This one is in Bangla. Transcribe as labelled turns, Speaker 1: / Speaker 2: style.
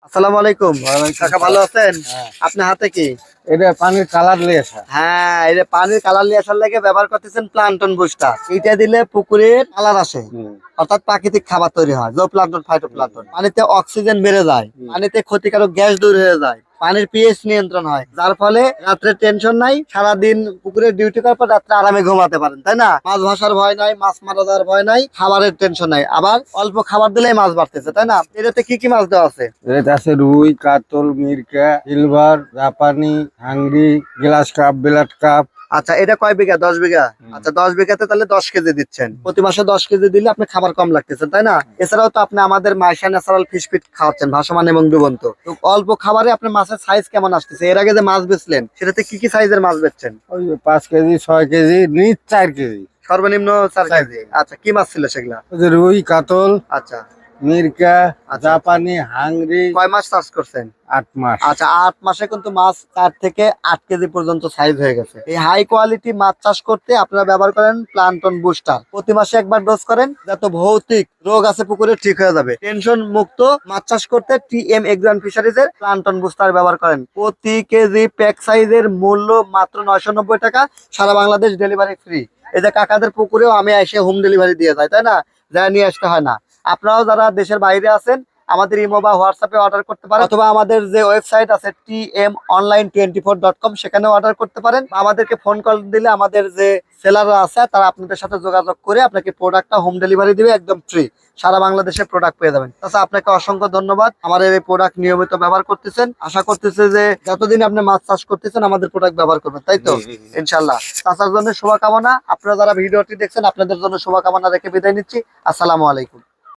Speaker 1: আসসালামু আলাইকুম কাকা, ভালো আছেন? আপনার হাতে কি?
Speaker 2: এটা পানির কালার নিয়ে আসা।
Speaker 1: হ্যাঁ, এটা পানির কালার নিয়ে আসার লাগে ব্যবহার করতেছেন প্লান্টন বুস্টার। এটা দিলে পুকুরের কালার আসে, অর্থাৎ প্রাকৃতিক খাবার তৈরি হয়। জো প্লান্টন, ফাইটোপ্লান্টন, পানিতে অক্সিজেন বেড়ে যায়, পানিতে ক্ষতিকারক গ্যাস দূর হয়ে যায়, পানির পিএইচ নিয়ন্ত্রণ হয়, যার ফলে রাত্রে টেনশন নাই। সারাদিন পুকুরে ডিউটি করার পর রাত্রে আরামে ঘুমাতে পারেন, তাই না? মাছ ভাসার ভয় নাই, মাছ মারা যাওয়ার ভয় নাই, খাবারের টেনশন নাই। আবার অল্প খাবার দিলেই মাছ বাড়তেছে, তাই না? এটাতে কি কি মাছ দেওয়া আছে?
Speaker 2: এটা আছে রুই, কাতল, মিরকা, সিলভার, জাপানি, Hungary, glass cup, blood carp.
Speaker 1: আচ্ছা, এটা কয় বিঘা? 10 বিঘা। আচ্ছা, 10 বিঘাতে তাহলে 10 কেজি দিচ্ছেন প্রতি মাসে। 10 কেজি দিলে আপনি খাবার কম লাগতেছে, তাই না? এছাড়াও তো আপনি আমাদের মাইশা ন্যাচারাল ফিশ ফিট খাওয়াচ্ছেন, ভাসমান এবং ডুবন্ত। তো অল্প খাবারে আপনার মাছের সাইজ কেমন আসতেছে? এর আগে যে মাছ বেচলেন সেটাতে কি কি সাইজের মাছ বেচছেন?
Speaker 2: ওই 5 কেজি, 6 কেজি, নিচ 4 কেজি।
Speaker 1: সর্বনিম্ন 4 কেজি। আচ্ছা, কি মাছ ছিল সেগুলা?
Speaker 2: ওই যে রুই, কাতল,
Speaker 1: আচ্ছা,
Speaker 2: মিরকা,
Speaker 1: আচ্ছা।
Speaker 2: জাপানি, হাঙ্গরি।
Speaker 1: কয় মাস চাষ করছেন?
Speaker 2: 8 মাস।
Speaker 1: আচ্ছা, 8 মাসে কিন্তু মাছ 4 থেকে 8 কেজি পর্যন্ত সাইজ হয়ে গেছে। এই হাই কোয়ালিটি মাছ চাষ করতে আপনারা ব্যবহার করেন প্লান্টন বুস্টার। প্রতি মাসে একবার ডোজ করেন, যত ভৌতিক রোগ আছে পুকুরে ঠিক হয়ে যাবে। টেনশন মুক্ত মাছ চাষ করতে টিএম এগ্রান ফিশারিজ এর প্লান্টন বুস্টার ব্যবহার করেন। প্রতি কেজি প্যাক সাইজের মূল্য মাত্র 990 টাকা, সারা বাংলাদেশ ডেলিভারি ফ্রি। এই যে কাকাদের পুকুরেও আমি এসে হোম ডেলিভারি দিয়ে যাই, তাই না? যা নিয়ে আসতে হয় না। আপনারাও যারা দেশের বাইরে আছেন আমাদের ইমো বা হোয়াটসঅ্যাপে অর্ডার করতে পারেন, অথবা আমাদের যে ওয়েবসাইট আছে tmonline24.com সেখানেও অর্ডার করতে পারেন। আমাদেরকে ফোন কল দিলে আমাদের যে সেলাররা আছে তারা আপনাদের সাথে যোগাযোগ করে আপনাকে প্রোডাক্টটা হোম ডেলিভারি দিবে, একদম ফ্রি। সারা বাংলাদেশে প্রোডাক্ট পেয়ে যাবেন। তাছাড়া আপনাকে অসংখ্য ধন্যবাদ। আমাদের এই প্রোডাক্ট নিয়মিত ব্যবহার করতেছেন, আশা করতেছে যে যতদিন আপনি মাছ চাষ করতেছেন আমাদের প্রোডাক্ট ব্যবহার করবেন, তাই তো? ইনশাল্লাহ। চাষার জন্য শুভকামনা। আপনারা যারা ভিডিওটি দেখছেন আপনাদের জন্য শুভকামনা রেখে বিদায় নিচ্ছি। আসসালামু আলাইকুম।